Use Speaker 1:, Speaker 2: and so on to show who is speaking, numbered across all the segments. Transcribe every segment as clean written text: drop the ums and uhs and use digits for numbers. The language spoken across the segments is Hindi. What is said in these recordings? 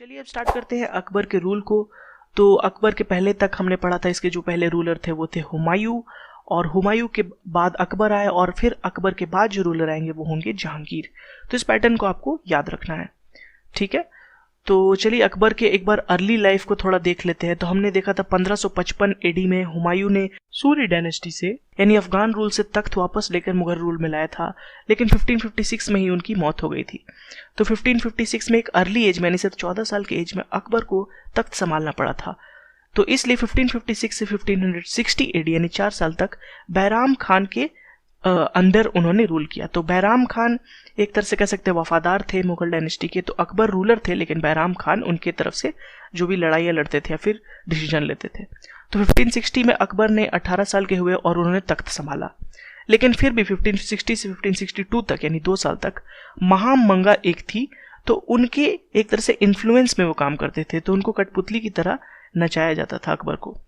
Speaker 1: चलिए अब स्टार्ट करते हैं अकबर के रूल को। तो अकबर के पहले तक हमने पढ़ा था, इसके जो पहले रूलर थे वो थे हुमायूं, और हुमायूं के बाद अकबर आए, और फिर अकबर के बाद जो रूलर आएंगे वो होंगे जहांगीर। तो इस पैटर्न को आपको याद रखना है, ठीक है। तो चलिए अकबर के एक बार अर्ली लाइफ को थोड़ा देख लेते हैं। तो हमने देखा था 1555 एडी में हुमायूं ने सूरी डायनेस्टी से यानी अफगान रूल से तख्त वापस लेकर मुगल रूल में लाया था, लेकिन 1556 में ही उनकी मौत हो गई थी। तो 1556 में एक अर्ली एज में यानी सिर्फ 14 साल की एज में अकबर को तख्त संभालना पड़ा था। तो इसलिए 1556 से 1560 एडी यानी 4 साल तक बैराम खान के अंदर उन्होंने रूल किया। तो बैराम खान एक तरह से कह सकते हैं वफादार थे मुगल डायनेस्टी के। तो अकबर रूलर थे, लेकिन बैराम खान उनके तरफ से जो भी लड़ाइयाँ लड़ते थे या फिर डिसीजन लेते थे। तो 1560 में अकबर ने 18 साल के हुए और उन्होंने तख्त संभाला, लेकिन फिर भी 1560 से 1562 तक यानी 2 साल तक महामंगा एक थी। तो उनके एक तरह से इन्फ्लुएंस में वो काम करते थे, तो उनको कठपुतली की तरह नचाया जाता था अकबर को।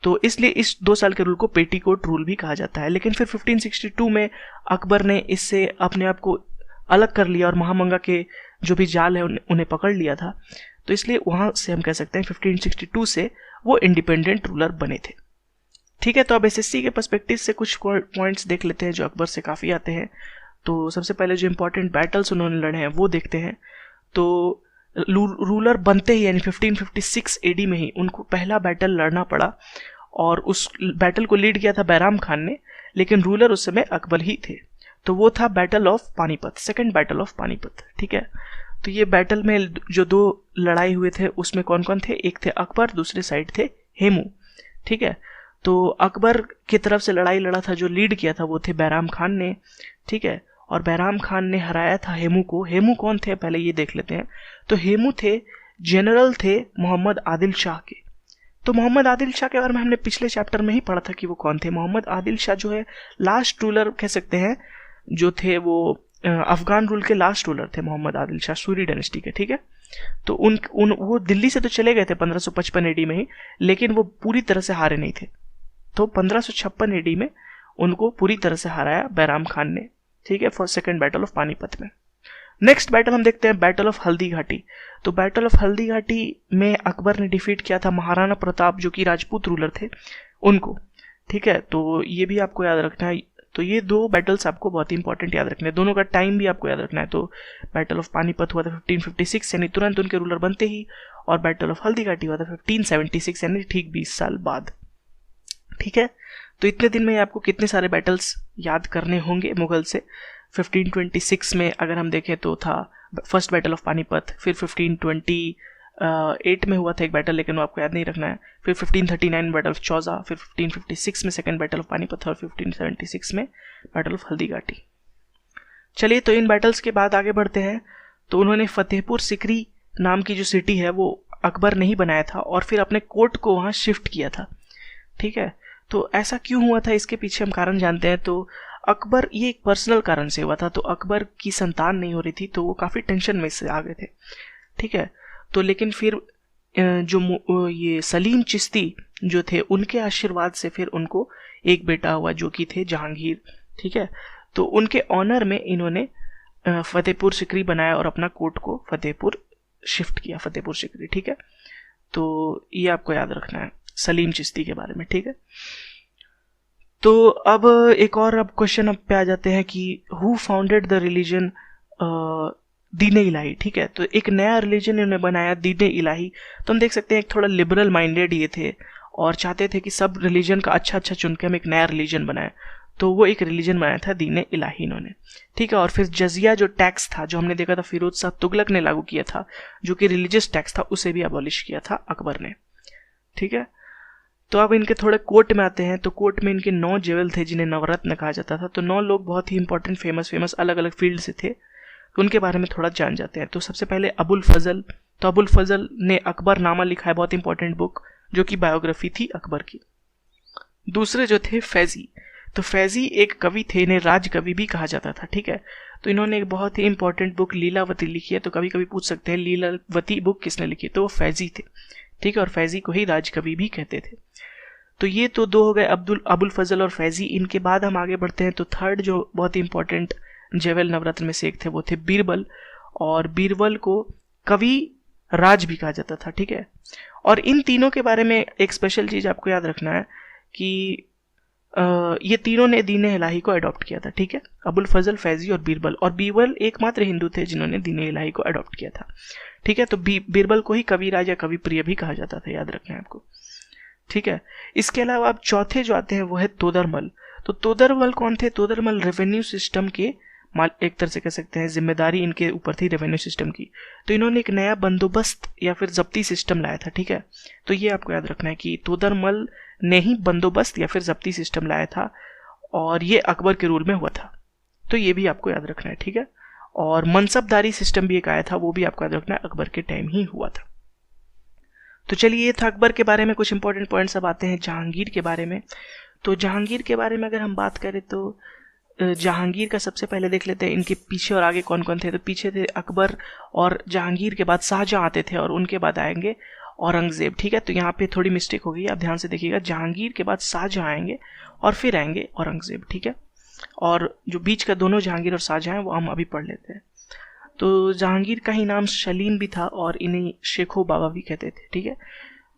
Speaker 1: तो इसलिए इस 2 साल के रूल को पेटीकोट रूल भी कहा जाता है। लेकिन फिर 1562 में अकबर ने इससे अपने आप को अलग कर लिया और महामंगा के जो भी जाल है उन्हें पकड़ लिया था। तो इसलिए वहां से हम कह सकते हैं 1562 से वो इंडिपेंडेंट रूलर बने थे, ठीक है। तो अब एसएससी के पर्सपेक्टिव से कुछ पॉइंट्स देख लेते हैं जो अकबर से काफ़ी आते हैं। तो सबसे पहले जो इंपॉर्टेंट बैटल्स उन्होंने लड़े हैं वो देखते हैं। तो रूलर बनते ही यानी 1556 एडी में ही उनको पहला बैटल लड़ना पड़ा, और उस बैटल को लीड किया था बैराम खान ने, लेकिन रूलर उस समय अकबर ही थे। तो वो था battle of Panipat, second battle of Panipat, ठीक है। तो ये बैटल में जो 2 लड़ाई हुए थे उसमें कौन कौन थे, एक थे अकबर, दूसरे साइड थे हेमू, ठीक है। तो अकबर की तरफ से लड़ाई लड़ा था, जो लीड किया था वो थे बैराम खान ने, ठीक है। और बैराम खान ने हराया था हेमू को। हेमू कौन थे पहले ये देख लेते हैं। तो हेमू थे जनरल थे मोहम्मद आदिल शाह के। तो मोहम्मद आदिल शाह के बारे में हमने पिछले चैप्टर में ही पढ़ा था कि वो कौन थे। मोहम्मद आदिल शाह जो है लास्ट रूलर कह सकते हैं जो थे, वो अफगान रूल के लास्ट रूलर थे मोहम्मद आदिल शाह सूरी डायनेस्टी के, ठीक है। तो वो दिल्ली से तो चले गए थे 1555 एडी में ही, लेकिन वो पूरी तरह से हारे नहीं थे। तो 1556 एडी में उनको पूरी तरह से हराया बैराम खान ने, ठीक है, for second battle of Panipat में। नेक्स्ट बैटल हम देखते हैं बैटल ऑफ हल्दी घाटी। तो बैटल ऑफ हल्दी घाटी में अकबर ने डिफीट किया था महाराणा प्रताप जो कि राजपूत रूलर थे उनको, ठीक है। तो ये भी आपको याद रखना है। तो ये 2 बैटल्स आपको बहुत ही इंपॉर्टेंट याद रखने हैं, दोनों का टाइम भी आपको याद रखना है। तो बैटल ऑफ पानीपत हुआ था 1556 यानी तुरंत उनके रूलर बनते ही, और बैटल ऑफ हल्दी घाटी हुआ था 1576 यानी ठीक 20 साल बाद, ठीक है। तो इतने दिन में आपको कितने सारे बैटल्स याद करने होंगे मुगल से। 1526 में अगर हम देखें तो था फर्स्ट बैटल ऑफ पानीपत, फिर 1528 में हुआ था एक बैटल, लेकिन वो आपको याद नहीं रखना है। फिर 1539 में बैटल ऑफ चौजा, फिर 1556 में सेकंड बैटल ऑफ पानीपत, और 1576 में बैटल ऑफ हल्दी घाटी। चलिए तो इन बैटल्स के बाद आगे बढ़ते हैं। तो उन्होंने फतेहपुर सिकरी नाम की जो सिटी है वो अकबर ने ही बनाया था, और फिर अपने कोर्ट को वहाँ शिफ्ट किया था, ठीक है। तो ऐसा क्यों हुआ था, इसके पीछे हम कारण जानते हैं। तो अकबर, ये एक पर्सनल कारण से हुआ था। तो अकबर की संतान नहीं हो रही थी, तो वो काफ़ी टेंशन में से आ गए थे, ठीक है। तो लेकिन फिर जो ये सलीम चिश्ती जो थे उनके आशीर्वाद से फिर उनको एक बेटा हुआ जो कि थे जहांगीर, ठीक है। तो उनके ऑनर में इन्होंने फतेहपुर सिकरी बनाया और अपना कोर्ट को फतेहपुर शिफ्ट किया, फतेहपुर सिकरी, ठीक है। तो ये आपको याद रखना है सलीम चिश्ती के बारे में, ठीक है। तो अब एक और अब क्वेश्चन अब पे आ जाते हैं कि हु फाउंडेड द रिलीजन दीन इलाही, ठीक है। तो एक नया रिलीजन इन्होंने बनाया दीन इलाही। तो हम देख सकते हैं एक थोड़ा लिबरल माइंडेड ये थे और चाहते थे कि सब रिलीजन का अच्छा चुन के हम एक नया रिलीजन बनाए। तो वो एक रिलीजन बनाया था दीन इलाही इन्होंने, ठीक है। और फिर जजिया जो टैक्स था जो हमने देखा था फिरोज शाह तुगलक ने लागू किया था, जो कि रिलीजियस टैक्स था, उसे भी अबॉलिश किया था अकबर ने, ठीक है। तो अब इनके थोड़े कोर्ट में आते हैं। तो कोर्ट में इनके 9 जेवल थे जिन्हें नवरत्न कहा जाता था। तो 9 लोग बहुत ही इंपॉर्टेंट फेमस अलग अलग फील्ड से थे, तो उनके बारे में थोड़ा जान जाते हैं। तो सबसे पहले अबुल फजल। तो अबुल फजल ने अकबरनामा लिखा है, बहुत इंपॉर्टेंट बुक जो कि बायोग्राफी थी अकबर की। दूसरे जो थे फैजी। तो फैजी एक कवि थे, इन्हें राज कवि भी कहा जाता था, ठीक है। तो इन्होंने एक बहुत ही इंपॉर्टेंट बुक लीलावती लिखी है। तो कभी कभी पूछ सकते हैं लीलावती बुक किसने लिखी, तो वो फैजी थे, ठीक है। और फैजी को ही राज कवि भी कहते थे। तो ये तो 2 हो गए अबुल फजल और फैजी। इनके बाद हम आगे बढ़ते हैं। तो थर्ड जो बहुत ही इंपॉर्टेंट जेवल नवरत्न में से एक थे वो थे बीरबल। और बीरबल को कवि राज भी कहा जाता था, ठीक है। और इन तीनों के बारे में एक स्पेशल चीज़ आपको याद रखना है कि ये तीनों ने दीन इलाही को अडॉप्ट किया था, ठीक है। अबुल फजल, फैजी और बीरबल एकमात्र हिंदू थे जिन्होंने दीन इलाही को अडॉप्ट किया था, ठीक है। तो बीरबल को ही कविराज या कवि प्रिय भी कहा जाता था, याद रखना है आपको, ठीक है। इसके अलावा आप चौथे जो आते हैं वो है तोदरमल। तो तोदरमल कौन थे? तोदरमल रेवेन्यू सिस्टम के एक तरह से कह सकते हैं जिम्मेदारी इनके ऊपर थी रेवेन्यू सिस्टम की। तो इन्होंने एक नया बंदोबस्त या फिर जब्ती सिस्टम लाया था, ठीक है। तो ये आपको याद रखना है कि तोदरमल ने ही बंदोबस्त या फिर जब्ती सिस्टम लाया था और ये अकबर के रूल में हुआ था। तो ये भी आपको याद रखना है, ठीक है। और मनसबदारी सिस्टम भी एक आया था, वो भी आपको याद रखना है, अकबर के टाइम ही हुआ था। तो चलिए, ये था अकबर के बारे में कुछ इंपॉर्टेंट पॉइंट्स। अब आते हैं जहांगीर के बारे में। तो जहांगीर के बारे में अगर हम बात करें तो जहांगीर का सबसे पहले देख लेते हैं इनके पीछे और आगे कौन कौन थे। तो पीछे थे अकबर, और जहांगीर के बाद शाहजहां आते थे, और उनके बाद आएंगे औरंगजेब, ठीक है। तो यहाँ पे थोड़ी मिस्टेक हो गई, आप ध्यान से देखिएगा। जहांगीर के बाद शाहजहां आएंगे और फिर आएंगे औरंगजेब, ठीक है। और जो बीच का दोनों जहांगीर और शाहजहां वो हम अभी पढ़ लेते हैं। तो जहांगीर का ही नाम सलीम भी था और इन्हें शेखो बाबा भी कहते थे, ठीक है।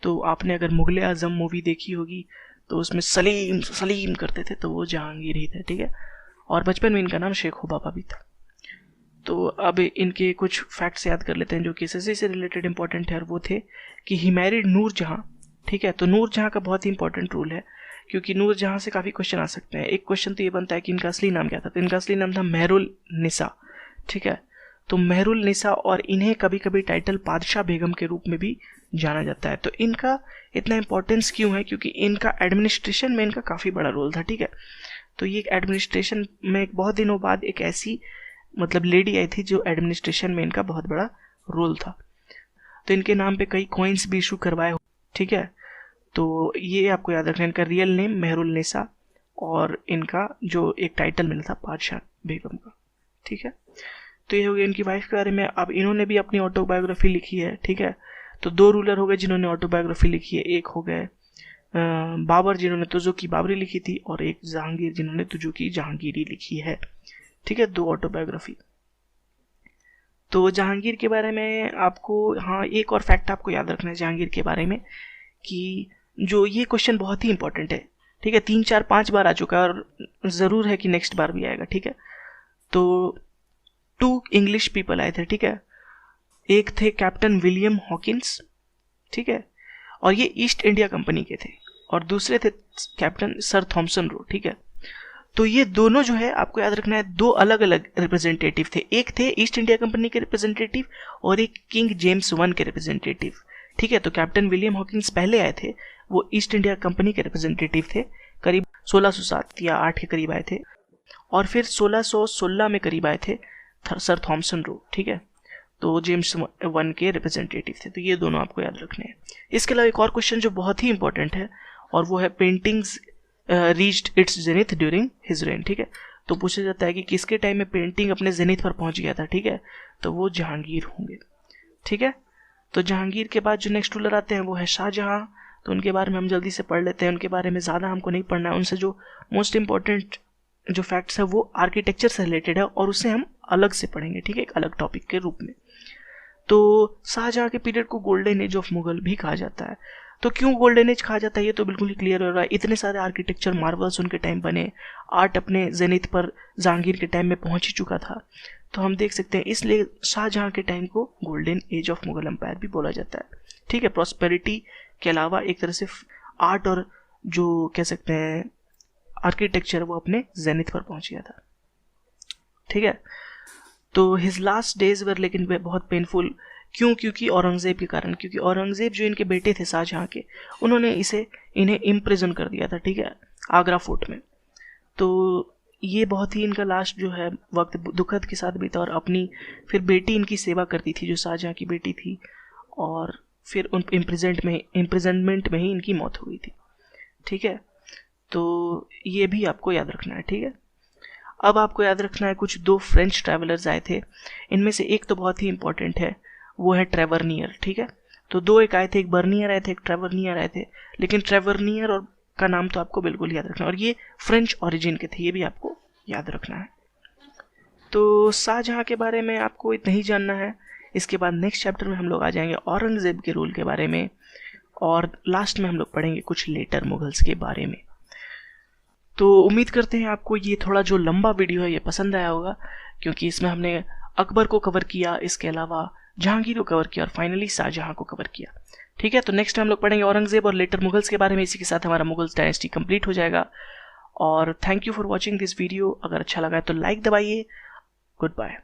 Speaker 1: तो आपने अगर मुगले आजम मूवी देखी होगी तो उसमें सलीम सलीम करते थे, तो वो जहांगीर ही थे, ठीक है। और बचपन में इनका नाम शेखो बाबा भी था। तो अब इनके कुछ फैक्ट्स याद कर लेते हैं जो कि एसएससी से रिलेटेड इंपॉर्टेंट है, और वो थे कि ही मैरिड नूरजहां, ठीक है। तो नूरजहां का बहुत ही इंपॉर्टेंट रूल है, क्योंकि नूरजहां से काफ़ी क्वेश्चन आ सकते हैं। एक क्वेश्चन तो ये बनता है कि इनका असली नाम क्या था। तो इनका असली नाम था मेहरुल निसा, ठीक है। तो मेहरुल निसा, और इन्हें कभी कभी टाइटल पादशाह बेगम के रूप में भी जाना जाता है। तो इनका इतना इंपॉर्टेंस क्यों है? क्योंकि इनका एडमिनिस्ट्रेशन में इनका काफ़ी बड़ा रोल था, ठीक है। तो ये एडमिनिस्ट्रेशन में बहुत दिनों बाद एक ऐसी मतलब लेडी आई थी जो एडमिनिस्ट्रेशन में इनका बहुत बड़ा रोल था। तो इनके नाम पे कई कॉइन्स भी इशू करवाए, ठीक है। तो ये आपको याद रखना, इनका रियल नेम मेहरुल निसा, और इनका जो एक टाइटल मिला था पादशाह बेगम का, ठीक है। तो ये हो गया इनकी वाइफ के बारे में। अब इन्होंने भी अपनी ऑटोबायोग्राफी लिखी है, ठीक है। तो दो रूलर हो गए जिन्होंने ऑटोबायोग्राफी लिखी है, एक हो गए बाबर जिन्होंने तुजुकी बाबरी लिखी थी, और एक जहांगीर जिन्होंने तुजुकी जहांगीरी लिखी है, ठीक है। दो ऑटोबायोग्राफी। तो जहांगीर के बारे में आपको, हाँ, एक और फैक्ट आपको याद रखना है जहांगीर के बारे में, कि जो ये क्वेश्चन बहुत ही इंपॉर्टेंट है, ठीक है। 3 4 5 बार आ चुका है और ज़रूर है कि नेक्स्ट बार भी आएगा, ठीक है। तो 2 इंग्लिश पीपल आए थे, ठीक है। एक थे कैप्टन विलियम हॉकिंस, ठीक है, और ये ईस्ट इंडिया कंपनी के थे, और दूसरे थे कैप्टन सर थॉमसन रो, ठीक है। तो ये दोनों जो है आपको याद रखना है, दो अलग अलग रिप्रेजेंटेटिव थे। एक थे ईस्ट इंडिया कंपनी के रिप्रेजेंटेटिव और एक किंग जेम्स I के रिप्रेजेंटेटिव, ठीक है। तो कैप्टन विलियम हॉकिंस पहले आए थे, वो ईस्ट इंडिया कंपनी के रिप्रेजेंटेटिव थे, करीब 1607 या 8 के करीब आए थे, और फिर 1616 में करीब आए थे सर थॉमसन रो, ठीक है। तो जेम्स I के रिप्रेजेंटेटिव थे। तो ये दोनों आपको याद रखने हैं। इसके अलावा एक और क्वेश्चन जो बहुत ही इंपॉर्टेंट है, और वो है paintings reached it's zenith during his rain, ठीक है। तो पूछा जाता है कि किसके टाइम में पेंटिंग अपने जेनिथ पर पहुंच गया था, ठीक है। तो वो जहांगीर होंगे, ठीक है। तो जहांगीर के बाद जो नेक्स्ट रूलर आते हैं वो है शाहजहां। तो उनके बारे में हम जल्दी से पढ़ लेते हैं, उनके बारे में ज़्यादा हमको नहीं पढ़ना है। उनसे जो मोस्ट इंपॉर्टेंट जो फैक्ट्स है वो आर्किटेक्चर से रिलेटेड है, और उसे हम अलग से पढ़ेंगे, ठीक है, एक अलग टॉपिक के रूप में। तो शाहजहां के पीरियड को गोल्डन एज ऑफ मुगल भी कहा जाता है। तो क्यों गोल्डन एज कहा जाता है ये तो बिल्कुल ही क्लियर हो रहा है। इतने सारे आर्किटेक्चर मार्वल्स उनके टाइम बने, आर्ट अपने जेनिथ पर जहांगीर के टाइम में पहुंच ही चुका था। तो हम देख सकते हैं इसलिए शाहजहां के टाइम को golden age of Mughal empire भी बोला जाता है, ठीक है। प्रॉस्पेरिटी के अलावा एक तरह से आर्ट और जो कह सकते हैं आर्किटेक्चर वो अपने जेनिथ पर पहुंच गया था, ठीक है। तो हिज लास्ट डेज वर लेकिन बहुत पेनफुल। क्यों? क्योंकि औरंगजेब के कारण। क्योंकि औरंगजेब जो इनके बेटे थे शाहजहां के, उन्होंने इन्हें इम्प्रिजन कर दिया था, ठीक है, आगरा फोर्ट में। तो ये बहुत ही इनका लास्ट जो है वक्त दुखद के साथ बीता, और अपनी फिर बेटी इनकी सेवा करती थी जो शाहजहां की बेटी थी, और फिर उन इम्प्रिजनमेंट में ही इनकी मौत हो गई थी, ठीक है। तो ये भी आपको याद रखना है, ठीक है। अब आपको याद रखना है कुछ 2 फ्रेंच ट्रैवलर्स आए थे। इनमें से एक तो बहुत ही इंपॉर्टेंट है, वो है ट्रेवरनियर, ठीक है। तो 2 एक आए थे, एक बर्नियर आए थे, एक ट्रेवरनियर आए थे। लेकिन ट्रेवरनियर और का नाम तो आपको बिल्कुल याद रखना है, और ये फ्रेंच ओरिजिन के थे, ये भी आपको याद रखना है। तो शाहजहां के बारे में आपको इतना ही जानना है। इसके बाद नेक्स्ट चैप्टर में हम लोग आ जाएंगे औरंगज़ेब के रूल के बारे में, और लास्ट में हम लोग पढ़ेंगे कुछ लेटर मुगल्स के बारे में। तो उम्मीद करते हैं आपको ये थोड़ा जो लंबा वीडियो है ये पसंद आया होगा, क्योंकि इसमें हमने अकबर को कवर किया, इसके अलावा जहांगीर को कवर किया और फाइनली शाहजहां को कवर किया। ठीक है, तो नेक्स्ट हम लोग पढ़ेंगे औरंगज़ेब और लेटर मुगल्स के बारे में। इसी के साथ हमारा मुगल्स डायनेस्टी कंप्लीट हो जाएगा। और thank you for watching this video. अगर अच्छा लगा है तो लाइक दबाइए। Good bye.